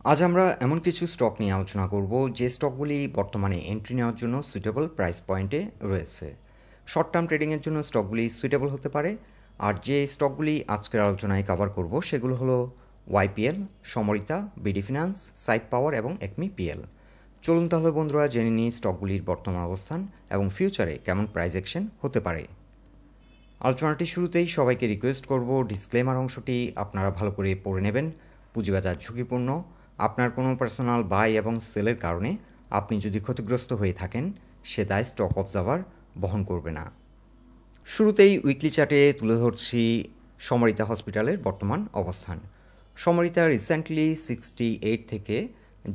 আজ আমরা এমন কিছু স্টক নিয়ে আলোচনা করব যে স্টকগুলি বর্তমানে এন্ট্রি নেওয়ার জন্য সুইটেবল প্রাইস পয়েন্টে রয়েছে। শর্ট টার্ম ট্রেডিংয়ের জন্য স্টকগুলি সুইটেবল হতে পারে। আর যে স্টকগুলি আজকের আলোচনায় কভার করব সেগুলো হলো YPL, Samorita, BD finance, Saif পাওয়ার এবং একমিপিএল। চলুন তাহলে বন্ধুরা জেনে নিই স্টকগুলির বর্তমান অবস্থান এবং ফিউচারে কেমন প্রাইস অ্যাকশন হতে পারে। আলোচনাটি শুরুতেই সবাইকে রিকোয়েস্ট করব ডিসক্লেমার অংশটি আপনারা ভালো করে পড়ে নেবেন। পুঁজিবাজার ঝুঁকিপূর্ণ। আপনার কোনো পার্সোনাল বাই এবং সেলের কারণে আপনি যদি ক্ষতিগ্রস্ত হয়ে থাকেন সে দায় স্টক অবজার্ভার বহন করবে না। শুরুতেই উইকলি চার্টে তুলে ধরছি সমরিতা হসপিটালের বর্তমান অবস্থান। সমরিতা রিসেন্টলি 68 থেকে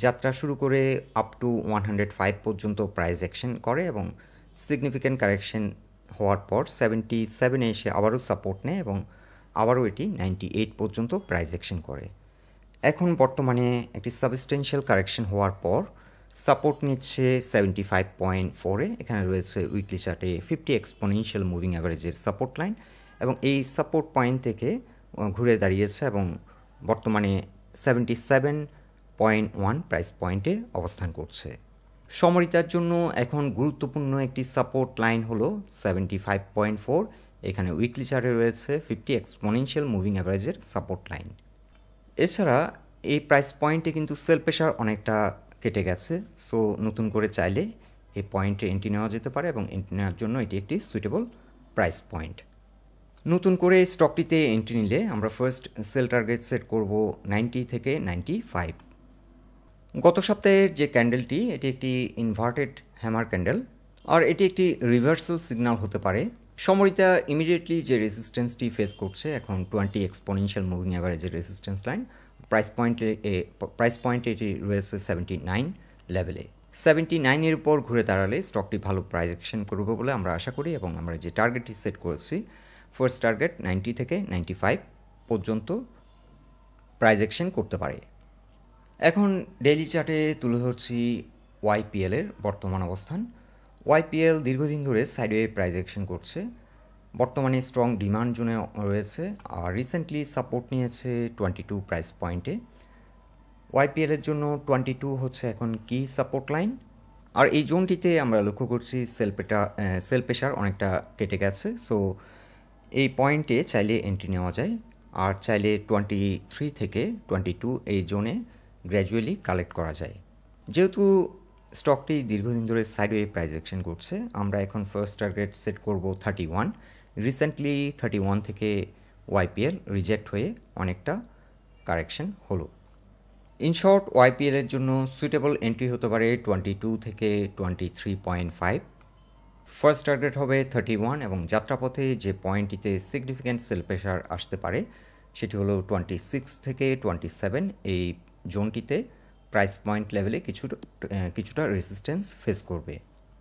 যাত্রা শুরু করে আপ টু 105 পর্যন্ত প্রাইস অ্যাকশন করে এবং সিগনিফিক্যান্ট কারেকশন হওয়ার পর 77-এ এসে আবারও সাপোর্ট নেয় এবং আবারও এটি 98 পর্যন্ত প্রাইস অ্যাকশন করে। এখন বর্তমানে একটি সাবস্টেন্সিয়াল কারেকশন হওয়ার পর সাপোর্ট নিচ্ছে 75.4-এ। এখানে রয়েছে উইকলি চার্টে 50 এক্সপোনেনশিয়াল মুভিং অ্যাভারেজের সাপোর্ট লাইন এবং এই সাপোর্ট পয়েন্ট থেকে ঘুরে দাঁড়িয়েছে এবং বর্তমানে 77.1 প্রাইস পয়েন্টে অবস্থান করছে। সমরিতার জন্য এখন গুরুত্বপূর্ণ একটি সাপোর্ট লাইন হলো 75.4। এখানে উইকলি চার্টে রয়েছে 50 এক্সপোনেনশিয়াল মুভিং অ্যাভারেজের সাপোর্ট লাইন। এছাড়া এই প্রাইস পয়েন্টে কিন্তু সেল প্রেশার অনেকটা কেটে গেছে, সো নতুন করে চাইলে এই পয়েন্টে এন্ট্রি নেওয়া যেতে পারে এবং এন্ট্রি নেওয়ার জন্য এটি একটি সুইটেবল প্রাইস পয়েন্ট। নতুন করে স্টকটিতে এন্ট্রি নিলে আমরা ফার্স্ট সেল টার্গেট সেট করব 90 থেকে 95। গত সপ্তাহের যে ক্যান্ডেলটি এটি একটি ইনভার্টেড হ্যামার ক্যান্ডেল আর এটি একটি রিভার্সাল সিগন্যাল হতে পারে। সমরিতা ইমিডিয়েটলি যে রেজিস্ট্যান্সটি ফেস করছে এখন 20 এক্সপোনেনশিয়াল মুভিং অ্যাভারেজের রেজিস্ট্যান্স লাইন। প্রাইস পয়েন্টে এটি রয়েছে 79 লেভেলে। 79-এর উপর ঘুরে দাঁড়ালে স্টকটি ভালো প্রাইস অ্যাকশন করবে বলে আমরা আশা করি এবং আমরা যে টার্গেটটি সেট করেছি ফার্স্ট টার্গেট 90 থেকে 95 পর্যন্ত প্রাইস অ্যাকশন করতে পারে। এখন ডেইলি চার্টে তুলে ধরছি ওয়াইপিএলের বর্তমান অবস্থান। ওয়াইপিএল দীর্ঘদিন ধরে সাইডওয়ে প্রাইস অ্যাকশন করছে, বর্তমানে স্ট্রং ডিমান্ড জোনে রয়েছে আর রিসেন্টলি সাপোর্ট নিয়েছে 22 প্রাইস পয়েন্টে। ওয়াইপিএলের জন্য 22 হচ্ছে এখন কি সাপোর্ট লাইন আর এই জোনটিতে আমরা লক্ষ্য করছি সেল প্রেশার অনেকটা কেটে গেছে, সো এই পয়েন্টে চাইলে এন্ট্রি নেওয়া যায় আর চাইলে 23 থেকে 22 এই জোনে গ্র্যাজুয়ালি কালেক্ট করা যায়। যেহেতু স্টকটি দীর্ঘদিন ধরে সাইডওয়ে প্রাইস অ্যাকশন করছে আমরা এখন ফার্স্ট টার্গেট সেট করব 31। রিসেন্টলি 31 থেকে ওয়াইপিএল রিজেক্ট হয়ে অনেকটা কারেকশন হলো। ইন শর্ট ওয়াইপিএলের জন্য সুইটেবল এন্ট্রি হতে পারে 22 থেকে 23.5। ফার্স্ট টার্গেট হবে 31 এবং যাত্রাপথে যে পয়েন্টটিতে সিগনিফিক্যান্ট সেল প্রেশার আসতে পারে সেটি হলো 26 থেকে 27। এই জোনটিতে প্রাইস পয়েন্ট লেভেলে কিছুটা রেজিস্ট্যান্স ফেস করবে।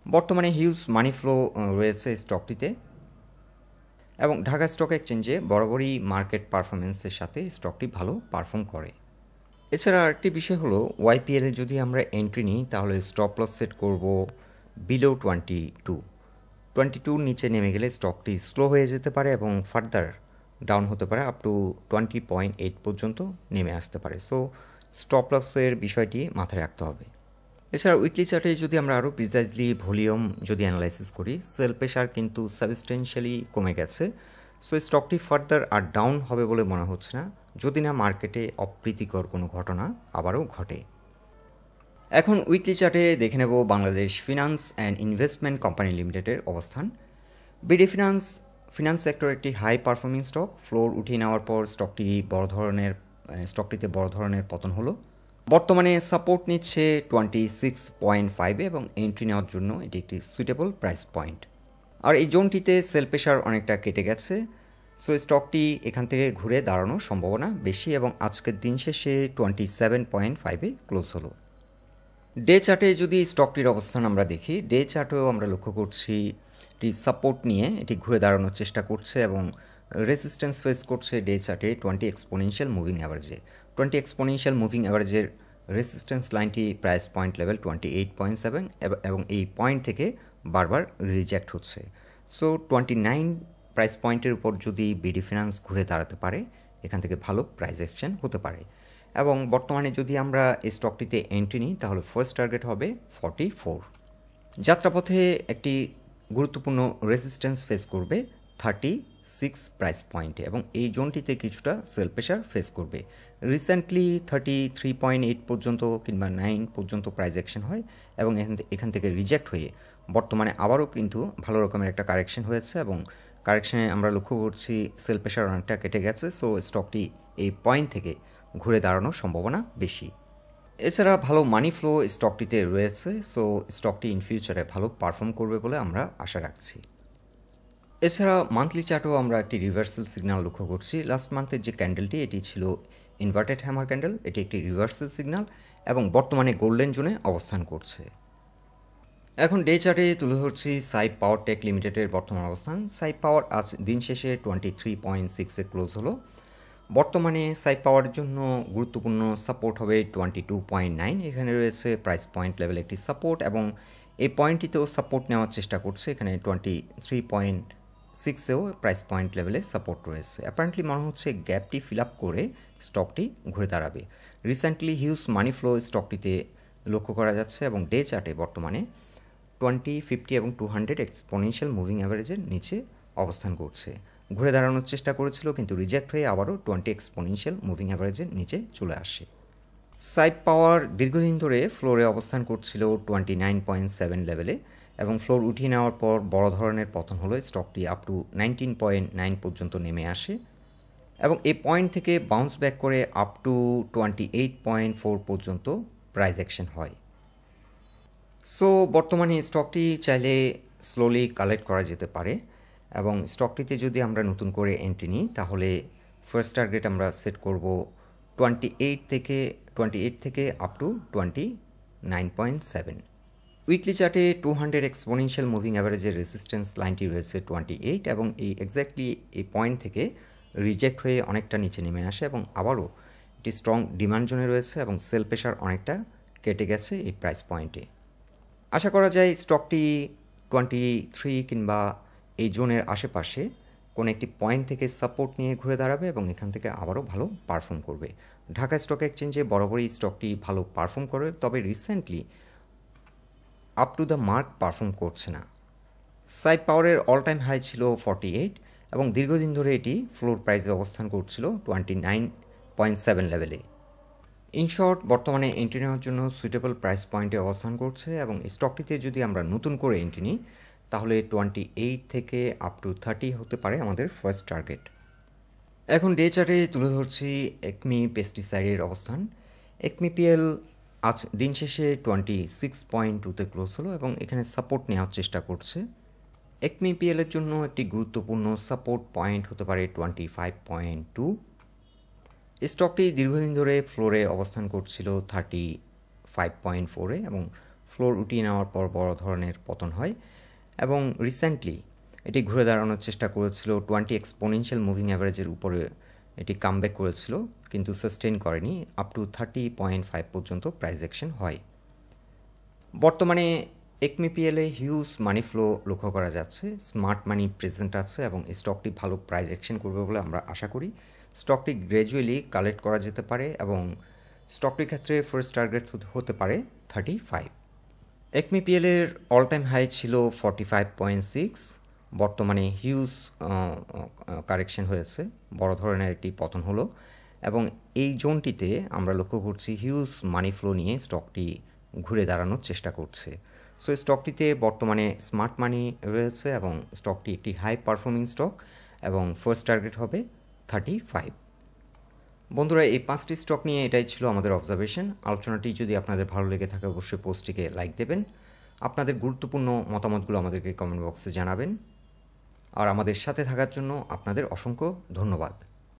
বর্তমানে হিউজ মানি ফ্লো রয়েছে স্টকটিতে এবং ঢাকা স্টক এক্সচেঞ্জে বরাবরই মার্কেট পারফরমেন্সের সাথে স্টকটি ভালো পারফর্ম করে। এছাড়া আরেকটি বিষয় হলো ওয়াইপিএলে যদি আমরা এন্ট্রি নিই তাহলে স্টপ লস সেট করব বিলো 22 নিচে নেমে গেলে স্টকটি স্লো হয়ে যেতে পারে এবং ফার্দার ডাউন হতে পারে আপ টু 20.8 পর্যন্ত নেমে আসতে পারে, সো স্টপ লসের বিষয়টি মাথায় রাখতে হবে। এছাড়া উইকলি চার্টে যদি আমরা আরও প্রিসাইজলি ভলিউম যদি অ্যানালাইসিস করি সেল প্রেশার কিন্তু সাবস্টেন্সিয়ালি কমে গেছে, সো স্টকটি ফার্দার আর ডাউন হবে বলে মনে হচ্ছে না যদি না মার্কেটে অপ্রীতিকর কোনো ঘটনা আবারও ঘটে। এখন উইকলি চার্টে দেখে নেব Bangladesh finance and investment company লিমিটেডের অবস্থান। বিডি ফিনান্স সেক্টর একটি হাই পারফর্মিং স্টক। ফ্লোর উঠিয়ে নেওয়ার পর স্টকটিতে বড় ধরনের পতন হলো। বর্তমানে সাপোর্ট নিচ্ছে 26.5 এবং এন্ট্রি নেওয়ার জন্য এটি একটি সুইটেবল প্রাইস পয়েন্ট আর এই জোনটিতে সেল প্রেশার অনেকটা কেটে গেছে, সো স্টকটি এখান থেকে ঘুরে দাঁড়ানোর সম্ভাবনা বেশি এবং আজকের দিন শেষে 27.5-এ ক্লোজ হলো। ডে চার্টে যদি স্টকটির অবস্থান আমরা দেখি ডে চার্টেও আমরা লক্ষ্য করছি এটি সাপোর্ট নিয়ে এটি ঘুরে দাঁড়ানোর চেষ্টা করছে এবং রেজিস্ট্যান্স ফেস করছে ডে চার্টে 20 এক্সপোনেনশিয়াল মুভিং অ্যাভারেজে। 20 এক্সপোনেনশিয়াল মুভিং অ্যাভারেজের রেজিস্ট্যান্স লাইনটি প্রাইস পয়েন্ট লেভেল 28.7 এবং এই পয়েন্ট থেকে বারবার রিজেক্ট হচ্ছে, সো 29 প্রাইস পয়েন্টের উপর যদি বিডি ফিনান্স ঘুরে দাঁড়াতে পারে এখান থেকে ভালো প্রাইস অ্যাকশন হতে পারে। এবং বর্তমানে যদি আমরা এই স্টকটিতে এন্ট্রি নিই তাহলে ফার্স্ট টার্গেট হবে 44। যাত্রাপথে একটি গুরুত্বপূর্ণ রেজিস্ট্যান্স ফেস করবে 36 প্রাইস পয়েন্টে এবং এই জোনটিতে কিছুটা সেল প্রেশার ফেস করবে। রিসেন্টলি 33.8 পর্যন্ত কিংবা 9 পর্যন্ত প্রাইস অ্যাকশন হয় এবং এখান থেকে রিজেক্ট হয়ে বর্তমানে আবারও কিন্তু ভালো রকমের একটা কারেকশন হয়েছে এবং কারেকশনে আমরা লক্ষ্য করছি সেল প্রেশার অনেকটা কেটে গেছে। সো স্টকটি এই পয়েন্ট থেকে ঘুরে দাঁড়ানোর সম্ভাবনা বেশি। এছাড়া ভালো মানি ফ্লো স্টকটিতে রয়েছে। সো স্টকটি ইন ফিউচারে ভালো পারফর্ম করবে বলে আমরা আশা রাখছি। এছাড়া মান্থলি চার্টেও আমরা একটি রিভার্সাল সিগন্যাল লক্ষ্য করছি। লাস্ট মান্থের যে ক্যান্ডেলটি এটি ছিল ইনভার্টেড হ্যামার ক্যান্ডেল, এটি একটি রিভার্সাল সিগন্যাল এবং বর্তমানে গোল্ডেন জোনে অবস্থান করছে। এখন ডে চার্টে তুলে ধরছি সাইপ পাওয়ার টেক লিমিটেডের বর্তমান অবস্থান। সাইপ পাওয়ার আজ দিন শেষে 23.6-এ ক্লোজ হলো। বর্তমানে সাইপ পাওয়ারের জন্য গুরুত্বপূর্ণ সাপোর্ট হবে 22.9। এখানে রয়েছে প্রাইস পয়েন্ট লেভেল একটি সাপোর্ট এবং এই পয়েন্টটিতেও সাপোর্ট নেওয়ার চেষ্টা করছে। এখানে 23.6-এও প্রাইস পয়েন্ট লেভেলে সাপোর্ট রয়েছে। অ্যাপারেন্টলি মনে হচ্ছে গ্যাপটি ফিল আপ করে স্টকটি ঘুরে দাঁড়াবে। রিসেন্টলি হিউজ মানি ফ্লো স্টকটিতে লক্ষ্য করা যাচ্ছে এবং ডে চার্টে বর্তমানে 20, 50 এবং 200 এক্সপোনেনশিয়াল মুভিং অ্যাভারেজের নিচে অবস্থান করছে। ঘুরে দাঁড়ানোর চেষ্টা করেছিল কিন্তু রিজেক্ট হয়ে আবারও 20 এক্সপোনেনশিয়াল মুভিং অ্যাভারেজের নিচে চলে আসে। সাইপ পাওয়ার দীর্ঘদিন ধরে ফ্লোরে অবস্থান করছিল 29.7 লেভেলে এবং ফ্লোর উঠিয়ে নেওয়ার পর বড় ধরনের পতন হলো। স্টকটি আপ টু 19.9 পর্যন্ত নেমে আসে এবং এই পয়েন্ট থেকে বাউন্স ব্যাক করে আপ টু 28.4 পর্যন্ত প্রাইস অ্যাকশন হয়। সো বর্তমানে স্টকটি চাইলে স্লোলি কালেক্ট করা যেতে পারে এবং স্টকটিতে যদি আমরা নতুন করে এন্ট্রি নিই তাহলে ফার্স্ট টার্গেট আমরা সেট করব 28 থেকে আপ টু 29.7। উইকলি চার্টে 200 এক্সপোনেনশিয়াল মুভিং অ্যাভারেজের রেজিস্ট্যান্স লাইনটি রয়েছে 28 এবং এই এক্স্যাক্টলি এই পয়েন্ট থেকে রিজেক্ট হয়ে অনেকটা নিচে নেমে আসে এবং আবারও একটি স্ট্রং ডিমান্ড জোনে রয়েছে এবং সেল প্রেশার অনেকটা কেটে গেছে এই প্রাইস পয়েন্টে। আশা করা যায় স্টকটি 23 কিংবা এই জোনের আশেপাশে কোনো একটি পয়েন্ট থেকে সাপোর্ট নিয়ে ঘুরে দাঁড়াবে এবং এখান থেকে আবারও ভালো পারফর্ম করবে। ঢাকা স্টক এক্সচেঞ্জে বরাবরই স্টকটি ভালো পারফর্ম করে, তবে recently up to the mark perform করছে না। সাইপ পাওয়ারের অল টাইম হাই ছিল 48 এবং দীর্ঘদিন ধরে এটি ফ্লোর প্রাইসে অবস্থান করছিল 29.7 লেভেলে। ইনশর্ট বর্তমানে এন্ট্রি নেওয়ার জন্য সুইটেবল প্রাইস পয়েন্টে অবস্থান করছে এবং স্টকটিতে যদি আমরা নতুন করে এন্ট্রি নিই তাহলে 28 থেকে আপ টু 30 হতে পারে আমাদের ফার্স্ট টার্গেট। এখন ডে চার্টে তুলে ধরছি একমি পেস্টিসাইডের অবস্থান। ACMEPL আজ দিন শেষে 26.2-তে ক্লোজ হলো এবং এখানে সাপোর্ট নেওয়ার চেষ্টা করছে। ACMEPL এর জন্য একটি গুরুত্বপূর্ণ সাপোর্ট পয়েন্ট হতে পারে 25.2। স্টকটি দীর্ঘদিন ধরে ফ্লোরে অবস্থান করছিল 35.4-এ এবং ফ্লোর উঠিয়ে নেওয়ার পর বড় ধরনের পতন হয় এবং রিসেন্টলি এটি ঘুরে দাঁড়ানোর চেষ্টা করেছিল 20 এক্সপোনেনশিয়াল মুভিং অ্যাভারেজের উপরে এটি কামব্যাক করেছিল কিন্তু সাস্টেইন করেনি। আপ টু 30.5 পর্যন্ত প্রাইস অ্যাকশন হয়। বর্তমানে ACMEPL a huge money flow লক্ষ্য করা যাচ্ছে, স্মার্ট মানি প্রেজেন্ট আছে এবং স্টকটি ভালো প্রাইস অ্যাকশন করবে বলে আমরা আশা করি। স্টকটি গ্র্যাজুয়ালি কালেক্ট করা যেতে পারে এবং স্টকটির ক্ষেত্রে ফার্স্ট টার্গেট হতে পারে 35। ACMEPL এর অল টাইম হাই ছিল 45.6, বর্তমানে হিউজ কারেকশন হয়েছে, বড় ধরনের একটি পতন হলো এবং এই জোনটিতে আমরা লক্ষ্য করছি হিউজ মানি ফ্লো নিয়ে স্টকটি ঘুরে দাঁড়ানোর চেষ্টা করছে। সো স্টকটিতে বর্তমানে স্মার্ট মানি রয়েছে এবং স্টকটি একটি হাই পারফর্মিং স্টক এবং ফার্স্ট টার্গেট হবে 35। বন্ধুরা, এই 5টি স্টক নিয়ে এটাই ছিল আমাদের অবজারভেশন। আলোচনাটি যদি আপনাদের ভালো লেগে থাকে অবশ্যই পোস্টটিকে লাইক দেবেন, আপনাদের গুরুত্বপূর্ণ মতামতগুলো আমাদেরকে কমেন্ট বক্সে জানাবেন আর আমাদের সাথে থাকার জন্য আপনাদের অসংখ্য ধন্যবাদ।